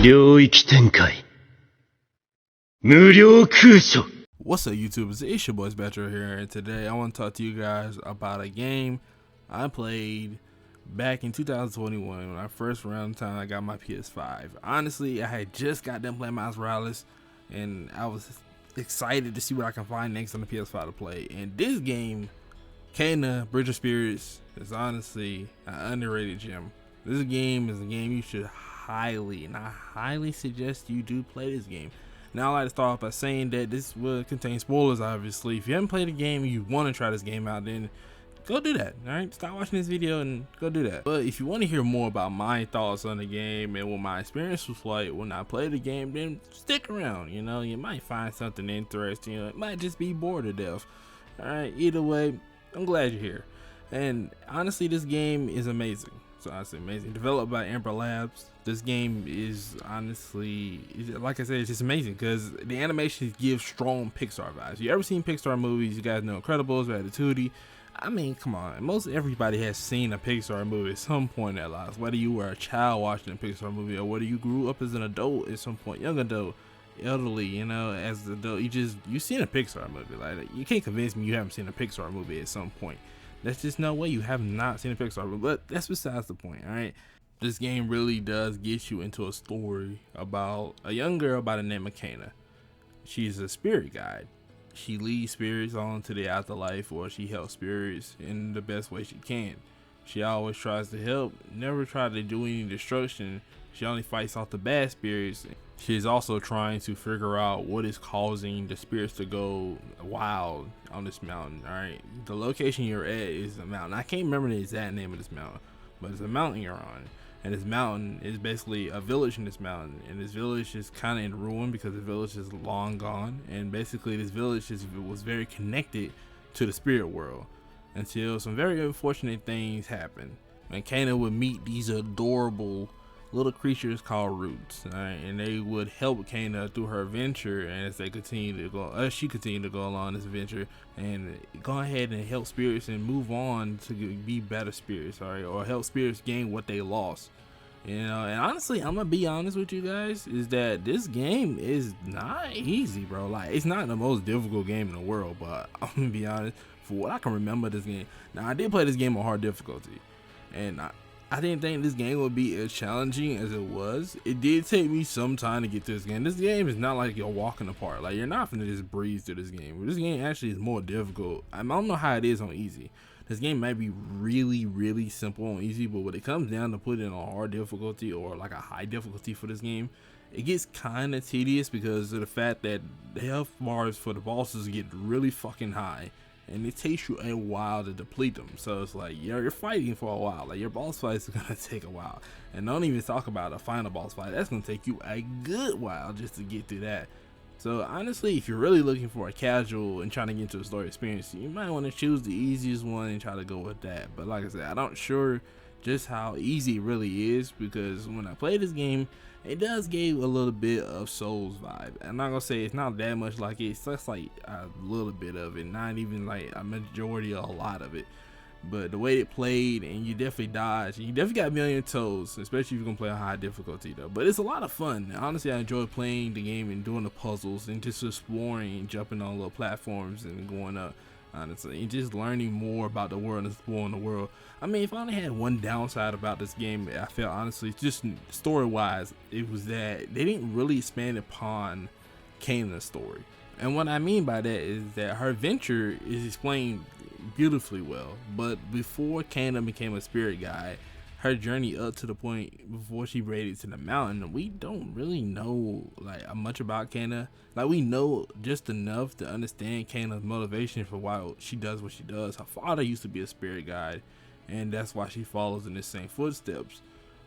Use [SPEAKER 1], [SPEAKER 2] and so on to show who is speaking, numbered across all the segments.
[SPEAKER 1] 領域展開。無料空所。
[SPEAKER 2] What's up, YouTubers? It's your boy Spectro here, and today I want to talk to you guys about a game I played back in 2021 when I first around the time I got my PS5. Honestly, I had just got done playing Miles Morales, and I was excited to see what I can find next on the PS5 to play. And this game, Kena Bridge of Spirits, is honestly an underrated gem. This game is a game you should highly suggest you do play this game. Now, I like to start off by saying that this will contain spoilers, obviously. If you haven't played the game and you want to try this game out, then go do that, alright? Stop watching this video and go do that. But if you want to hear more about my thoughts on the game and what my experience was like when I played the game, then stick around, you know? You might find something interesting, you know? It might just be bored to death. Alright, either way, I'm glad you're here. And honestly, this game is amazing. So I say amazing. Developed by Amber Labs. This game is honestly, like I said, it's just amazing because the animations give strong Pixar vibes. You ever seen Pixar movies? You guys know Incredibles, Ratatouille. I mean, come on. Most everybody has seen a Pixar movie at some point in their lives. Whether you were a child watching a Pixar movie or whether you grew up as an adult at some point, young adult, elderly, you know, as an adult, you've seen a Pixar movie. Like, you can't convince me you haven't seen a Pixar movie at some point. There's just no way you have not seen a Pixar movie, but that's besides the point, alright? This game really does get you into a story about a young girl by the name of Kena. She's a spirit guide. She leads spirits on to the afterlife, or she helps spirits in the best way she can. She always tries to help, never try to do any destruction. She only fights off the bad spirits. She's also trying to figure out what is causing the spirits to go wild on this mountain. Alright, the location you're at is a mountain. I can't remember the exact name of this mountain, but it's a mountain you're on. And this mountain is basically a village in this mountain. And this village is kind of in ruin because the village is long gone. And basically this village was very connected to the spirit world until some very unfortunate things happened. And Kena would meet these adorable little creatures called roots, right? And they would help Kena through her adventure, and as they continue to go, she continued to go along this adventure and go ahead and help spirits and move on to be better spirits, all right, or help spirits gain what they lost, you know. And honestly, I'm gonna be honest with you guys, is that this game is not easy, bro. Like, it's not the most difficult game in the world, but I'm gonna be honest, for what I can remember this game. Now, I did play this game on hard difficulty, and I didn't think this game would be as challenging as it was. It did take me some time to get through this game. This game is not like you're walking apart. Like, you're not gonna just breeze through this game. This game actually is more difficult. I don't know how it is on easy. This game might be really simple on easy, but when it comes down to putting it on hard difficulty or like a high difficulty for this game, it gets kind of tedious because of the fact that the health bars for the bosses get really fucking high. And it takes you a while to deplete them. So it's like you're fighting for a while. Like, your boss fights are gonna take a while. And don't even talk about a final boss fight. That's gonna take you a good while just to get through that. So honestly, if you're really looking for a casual and trying to get into a story experience, you might want to choose the easiest one and try to go with that. But like I said, I'm not sure just how easy it really is, because when I played this game, it does give a little bit of Souls vibe. I'm not gonna say it's not that much like it. It's just like a little bit of it, not even like a majority of a lot of it. But the way it played, and you definitely dodge, you definitely got a million toes, especially if you're gonna play on high difficulty though. But it's a lot of fun. Honestly, I enjoy playing the game and doing the puzzles and just exploring and jumping on little platforms and going up, honestly, and just learning more about the world and exploring the world. I mean, if I only had one downside about this game, I felt honestly, just story wise, it was that they didn't really expand upon Kena's story. And what I mean by that is that her adventure is explained beautifully well, but before Kena became a spirit guide, her journey up to the point before she made it to the mountain, we don't really know like much about Kena. Like, we know just enough to understand Kena's motivation for why she does what she does. Her father used to be a spirit guide, and that's why she follows in the same footsteps.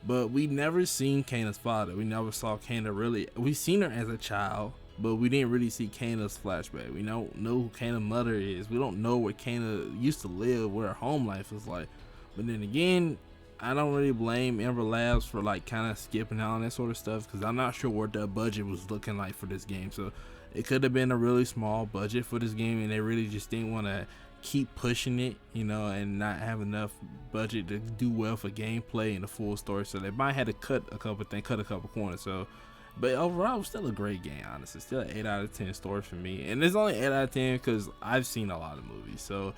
[SPEAKER 2] But we never seen Kena's father. We never saw Kena really. We seen her as a child, but we didn't really see Kena's flashback. We don't know who Kena's mother is. We don't know where Kena used to live, what her home life was like. But then again, I don't really blame Amber Labs for like kind of skipping out on that sort of stuff, because I'm not sure what their budget was looking like for this game. So it could have been a really small budget for this game, and they really just didn't want to keep pushing it, you know, and not have enough budget to do well for gameplay and the full story. So they might have to cut a couple corners. So But overall, it was still a great game, honestly. Still an 8 out of 10 story for me. And it's only 8 out of 10 because I've seen a lot of movies. So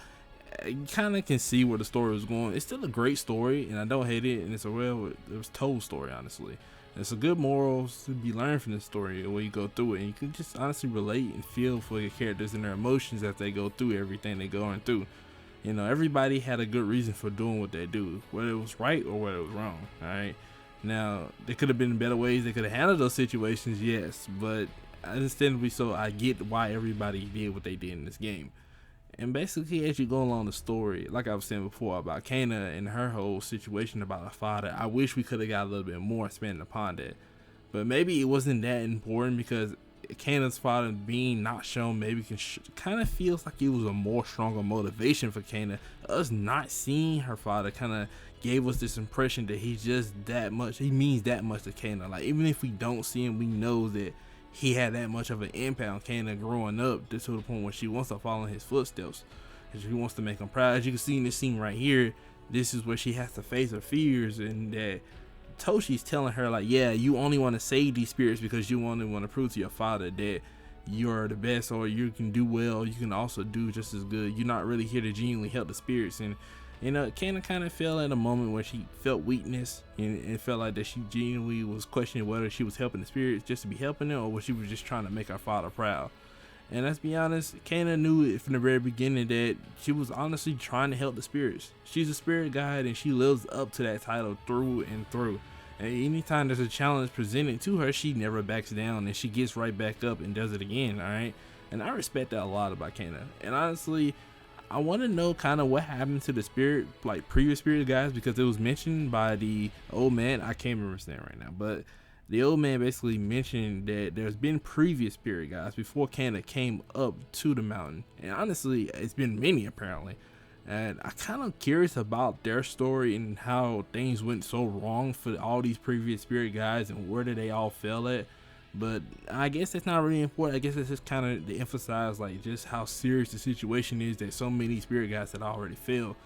[SPEAKER 2] you kind of can see where the story was going. It's still a great story, and I don't hate it. And it's a it was told story, honestly. And it's a good morals to be learned from this story when you go through it. And you can just honestly relate and feel for your characters and their emotions as they go through everything they're going through. You know, everybody had a good reason for doing what they do, whether it was right or whether it was wrong. All right. Now, there could have been better ways they could have handled those situations, yes, but understandably so, I get why everybody did what they did in this game. And basically, as you go along the story, like I was saying before about Kana and her whole situation about her father, I wish we could have got a little bit more expanded upon that. But maybe it wasn't that important because Kana's father being not shown maybe kind of feels like it was a more stronger motivation for Kana. Us not seeing her father kind of gave us this impression that he's just that much, he means that much to Kana. Like, even if we don't see him, we know that he had that much of an impact on Kana growing up to the point where she wants to follow in his footsteps. And she wants to make him proud. As you can see in this scene right here, this is where she has to face her fears, and that Toshi's telling her, like, yeah, you only want to save these spirits because you only want to prove to your father that you're the best, or you can do well, you can also do just as good. You're not really here to genuinely help the spirits. And you know, Kana kind of fell at a moment where she felt weakness and felt like that she genuinely was questioning whether she was helping the spirits just to be helping them, or was she was just trying to make her father proud. And let's be honest, Kana knew it from the very beginning that she was honestly trying to help the spirits. She's a spirit guide, and she lives up to that title through and through. And anytime there's a challenge presented to her, she never backs down, and she gets right back up and does it again, alright? And I respect that a lot about Kana. And honestly, I want to know kind of what happened to the spirit, like previous spirit guys, because it was mentioned by the old man. I can't remember his name right now, but the old man basically mentioned that there's been previous spirit guys before Kana came up to the mountain. And honestly, it's been many apparently. And I'm kind of curious about their story and how things went so wrong for all these previous spirit guys and where did they all fail at. But I guess that's not really important. I guess it's just kind of to emphasize like just how serious the situation is that so many spirit guys had already failed.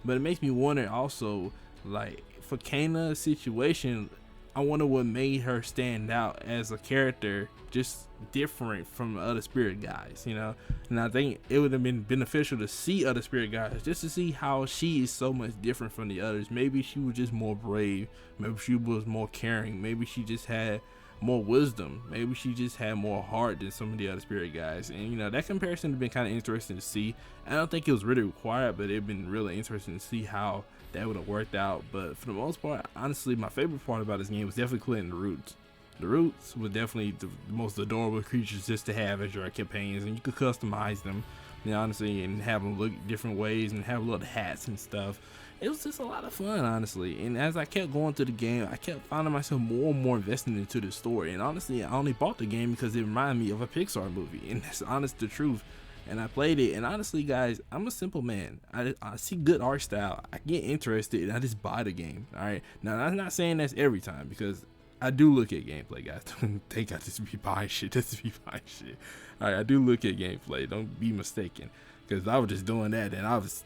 [SPEAKER 2] But it makes me wonder also, like, for Kana's situation, I wonder what made her stand out as a character just different from other spirit guys, you know. And I think it would have been beneficial to see other spirit guys just to see how she is so much different from the others. Maybe she was just more brave, maybe she was more caring, maybe she just had more wisdom, maybe she just had more heart than some of the other spirit guys. And you know, that comparison has been kind of interesting to see. I don't think it was really required, but it'd been really interesting to see how that would have worked out. But for the most part, honestly, my favorite part about this game was definitely collecting the roots. The roots were definitely the most adorable creatures just to have as your companions, and you could customize them, you know, honestly, and have them look different ways and have little hats and stuff. It was just a lot of fun, honestly. And as I kept going through the game, I kept finding myself more and more invested into the story. And honestly, I only bought the game because it reminded me of a Pixar movie, and that's honest the truth. And I played it, and honestly, guys, I'm a simple man. I see good art style, I get interested, and I just buy the game. All right, now I'm not saying that's every time, because I do look at gameplay, guys. Don't think I just be buying shit just to be buying shit. All right, I do look at gameplay. Don't be mistaken, because I was just doing that, and I was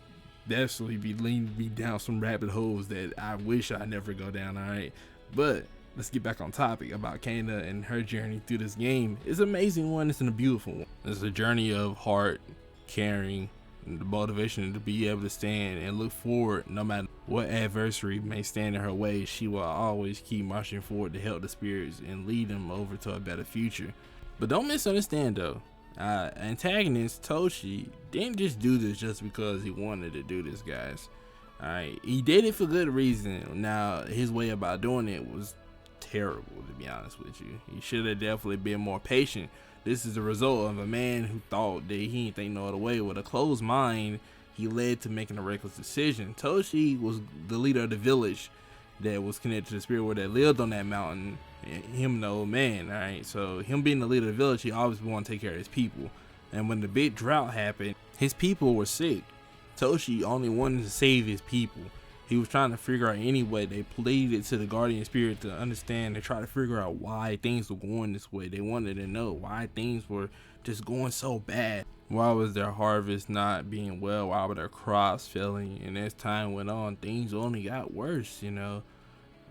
[SPEAKER 2] definitely be leading me down some rabbit holes that I wish I never go down. All right, but let's get back on topic about Kana and her journey through this game. It's an amazing one. It's a beautiful one. It's a journey of heart, caring, and the motivation to be able to stand and look forward no matter what adversary may stand in her way. She will always keep marching forward to help the spirits and lead them over to a better future. But don't misunderstand though, antagonist Toshi didn't just do this just because he wanted to do this, guys. Alright, he did it for good reason. Now his way about doing it was terrible, to be honest with you. He should have definitely been more patient. This is the result of a man who thought that he didn't think no other way. With a closed mind, he led to making a reckless decision. Toshi was the leader of the village that was connected to the spirit world that lived on that mountain, and him the old man. All right, so him being the leader of the village, he always wanted to take care of his people. And when the big drought happened, his people were sick. Toshi only wanted to save his people. He was trying to figure out any way. They pleaded to the guardian spirit to understand. They tried to figure out why things were going this way. They wanted to know why things were just going so bad. Why was their harvest not being why were their crops failing? And as time went on, things only got worse, you know.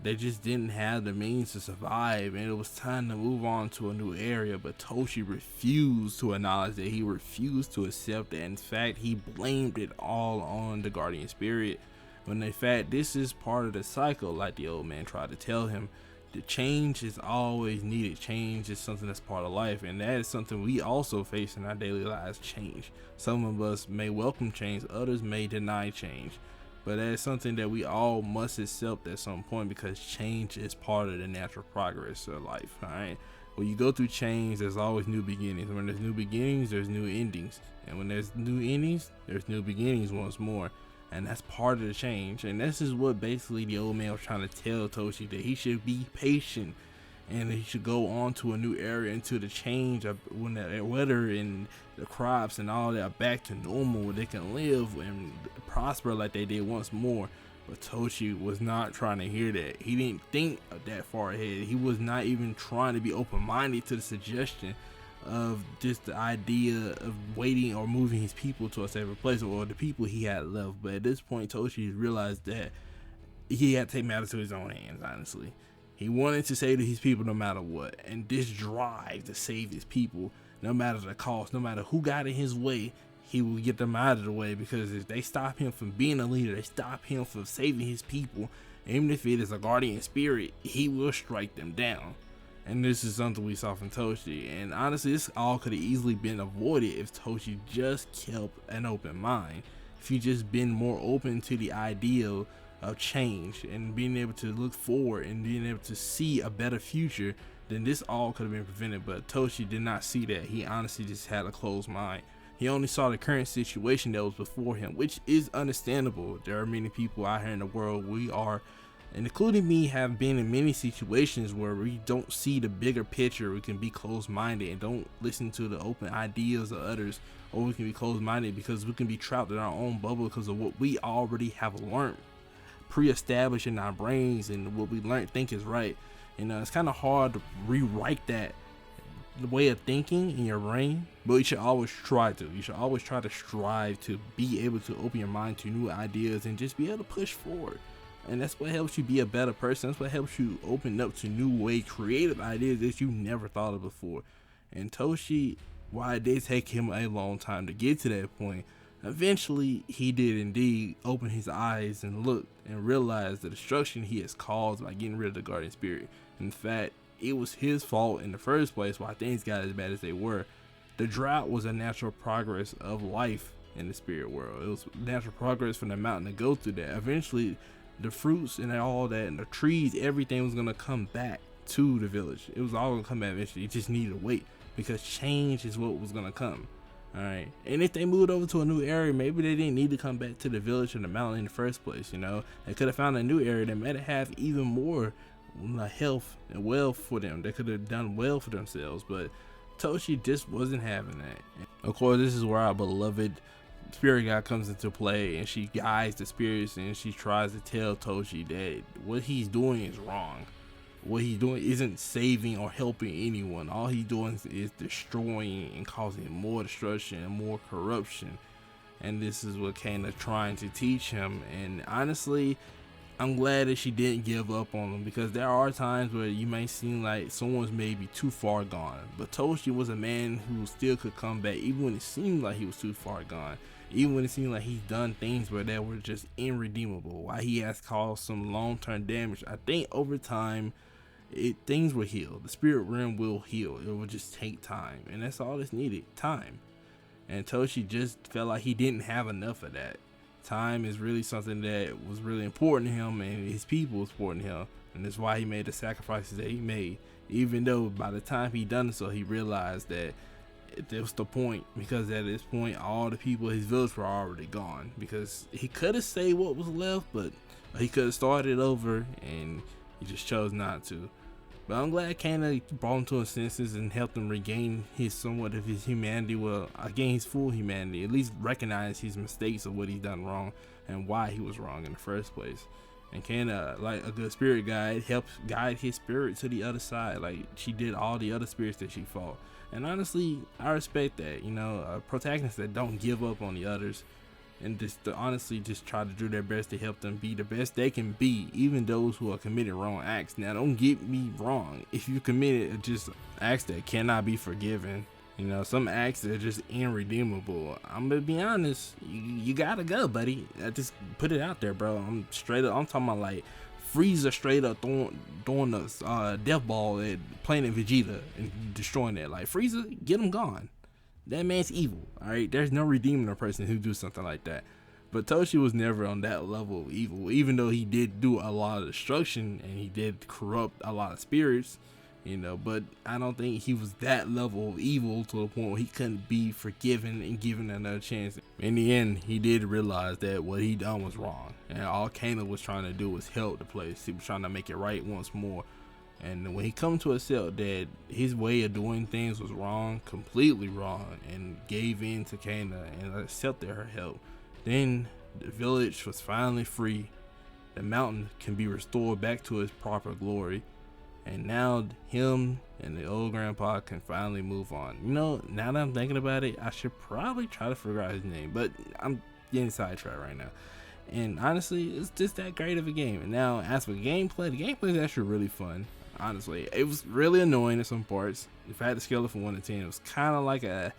[SPEAKER 2] they just didn't have the means to survive, and it was time to move on to a new area. But Toshi refused to acknowledge that. He refused to accept that. In fact, he blamed it all on the guardian spirit, when in fact this is part of the cycle. Like the old man tried to tell him, the change is always needed. Change is something that's part of life, and that is something we also face in our daily lives. Change. Some of us may welcome change, others may deny change, but that is something that we all must accept at some point, because change is part of the natural progress of life. All right, when you go through change, there's always new beginnings. When there's new beginnings, there's new endings, and when there's new endings, there's new beginnings once more. And that's part of the change. And this is what basically the old man was trying to tell Toshi, that he should be patient and he should go on to a new area until the change of when the weather and the crops and all that are back to normal, where they can live and prosper like they did once more. But Toshi was not trying to hear that. He didn't think that far ahead. He was not even trying to be open-minded to the suggestion of just the idea of waiting or moving his people to a safer place, or the people he had left. But at this point, Toshi realized that he had to take matters to his own hands. Honestly, he wanted to save his people no matter what, and this drive to save his people, no matter the cost, no matter who got in his way, he will get them out of the way. Because if they stop him from being a leader, they stop him from saving his people, even if it is a guardian spirit, he will strike them down. And this is something we saw from Toshi. And honestly, this all could have easily been avoided if Toshi just kept an open mind. If he just been more open to the idea of change and being able to look forward and being able to see a better future, then this all could have been prevented. But Toshi did not see that. He honestly just had a closed mind. He only saw the current situation that was before him, which is understandable. There are many people out here in the world, we are, and including me, have been in many situations where we don't see the bigger picture. We can be closed-minded and don't listen to the open ideas of others, or we can be closed-minded because we can be trapped in our own bubble because of what we already have learned, pre-established in our brains, and what we learned think is right. And it's kind of hard to rewrite that the way of thinking in your brain, but you should always try to. You should always try to strive to be able to open your mind to new ideas and just be able to push forward. And that's what helps you be a better person. That's what helps you open up to new way, creative ideas that you never thought of before. And Toshi, while it did take him a long time to get to that point, eventually he did indeed open his eyes and look and realize the destruction he has caused by getting rid of the guardian spirit. In fact, it was his fault in the first place why things got as bad as they were. The drought was a natural progress of life in the spirit world. It was natural progress from the mountain to go through that. Eventually, the fruits and all that and the trees, everything was gonna come back to the village. It was all gonna come back eventually. You just needed to wait, because change is what was gonna come. All right, and if they moved over to a new area, maybe they didn't need to come back to the village or the mountain in the first place. You know, they could have found a new area that might have even more health and wealth for them. They could have done well for themselves, but Toshi just wasn't having that. Of course, this is where our beloved spirit guide comes into play, and she guides the spirits and she tries to tell Toshi that what he's doing is wrong. What he's doing isn't saving or helping anyone. All he's doing is destroying and causing more destruction and more corruption. And this is what Kana trying to teach him. And honestly, I'm glad that she didn't give up on him, because there are times where you may seem like someone's maybe too far gone, but Toshi was a man who still could come back even when it seemed like he was too far gone, even when it seemed like he's done things where that were just irredeemable. While he has caused some long-term damage, I think over time things will heal. The spirit realm will heal. It will just take time, and that's all that's needed, time. And Toshi just felt like he didn't have enough of that. Time is really something that was really important to him, and his people was important to him, and that's why he made the sacrifices that he made, even though by the time he done so, he realized that that was the point, because at this point all the people in his village were already gone. Because he could have saved what was left, but he could have started over, and he just chose not to. But I'm glad Kana brought him to his senses and helped him regain his somewhat of his humanity. Well, again, his full humanity. At least recognize his mistakes of what he's done wrong and why he was wrong in the first place. And Kana, like a good spirit guide, helped guide his spirit to the other side, like she did all the other spirits that she fought. And honestly, I respect that. You know, protagonists that don't give up on the others and just to honestly just try to do their best to help them be the best they can be, even those who are committing wrong acts. Now, don't get me wrong. If you committed just acts that cannot be forgiven, you know, some acts that are just irredeemable, I'm gonna be honest, you gotta go, buddy. I just put it out there, bro. I'm straight up. I'm talking about like Frieza straight up throwing the death ball at Planet Vegeta and destroying that. Like, Frieza, get him gone. That man's evil. All right, there's no redeeming a person who do something like that. But Toshi was never on that level of evil, even though he did do a lot of destruction and he did corrupt a lot of spirits, you know. But I don't think he was that level of evil to the point where he couldn't be forgiven and given another chance. In the end, he did realize that what he done was wrong, and all Kana was trying to do was help the place. He was trying to make it right once more. And when he come to accept that his way of doing things was wrong, completely wrong, and gave in to Kana and accepted her help, then the village was finally free. The mountain can be restored back to its proper glory. And now him and the old grandpa can finally move on. You know, now that I'm thinking about it, I should probably try to figure out his name, but I'm getting sidetracked right now. And honestly, it's just that great of a game. And now, as for gameplay, the gameplay is actually really fun. Honestly, it was really annoying in some parts. If I had to scale it from 1 to 10, it was kind of like a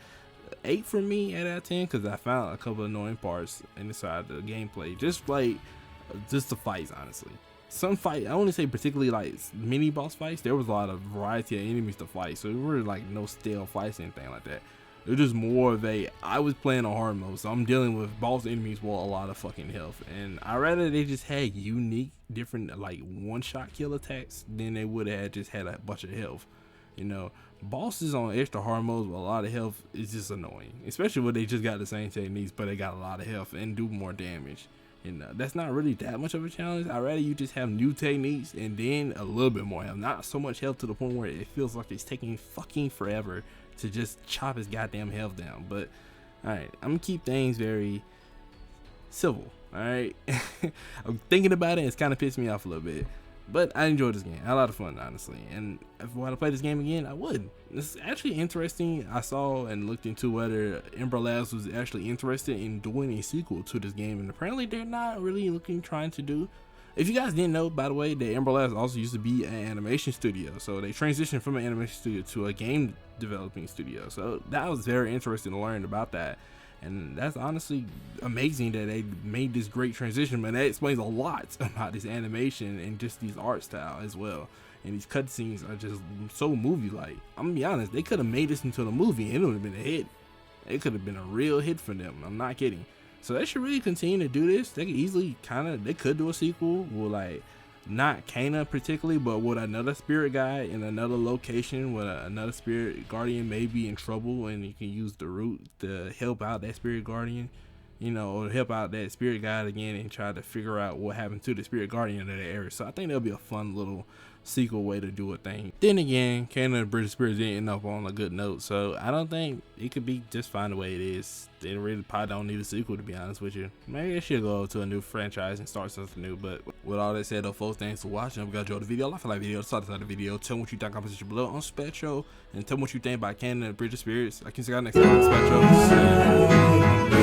[SPEAKER 2] 8 for me out of 10, because I found a couple of annoying parts inside the gameplay. Just the fights, honestly. Some fight, I only say particularly like mini boss fights, there was a lot of variety of enemies to fight, so it were like no stale fights or anything like that. It was just more of I was playing on hard mode, so I'm dealing with boss enemies with a lot of fucking health, and I rather they just had unique, different, like one-shot kill attacks than they would have just had a bunch of health. You know, bosses on extra hard modes with a lot of health is just annoying, especially when they just got the same techniques, but they got a lot of health and do more damage. And that's not really that much of a challenge. I'd rather you just have new techniques and then a little bit more health, not so much health to the point where it feels like it's taking fucking forever to just chop his goddamn health down. But alright, I'm gonna keep things very civil. Alright, I'm thinking about it, it's kind of pissed me off a little bit, but I enjoyed this game. I had a lot of fun, honestly, and if I want to play this game again, I would. It's actually interesting. I saw and looked into whether Ember Labs was actually interested in doing a sequel to this game, and apparently they're not really trying to do. If you guys didn't know, by the way, that Ember Labs also used to be an animation studio, so they transitioned from an animation studio to a game developing studio. So that was very interesting to learn about that, and that's honestly amazing that they made this great transition. But that explains a lot about this animation and just these art style as well. And these cutscenes are just so movie-like. I'm gonna be honest, they could have made this into a movie and it would have been a hit. It could have been a real hit for them. I'm not kidding. So they should really continue to do this. They could easily they could do a sequel with like not Kana particularly, but with another spirit guy in another location with another spirit guardian may be in trouble, and you can use the root to help out that spirit guardian, you know, or help out that spirit guide again and try to figure out what happened to the spirit guardian in that area. So I think that'll be a fun little sequel way to do a thing. Then again, Kana and British Spirits didn't end up on a good note, so I don't think it could be just fine the way it is. They really probably don't need a sequel, to be honest with you. Maybe they should go to a new franchise and start something new. But with all that said, though, folks, thanks for watching. If you guys enjoyed the video, like the video, start the video, tell me what you think, comment section below on Spectro, and tell me what you think about Kana and British Spirits. I can see you guys next time on Spectro.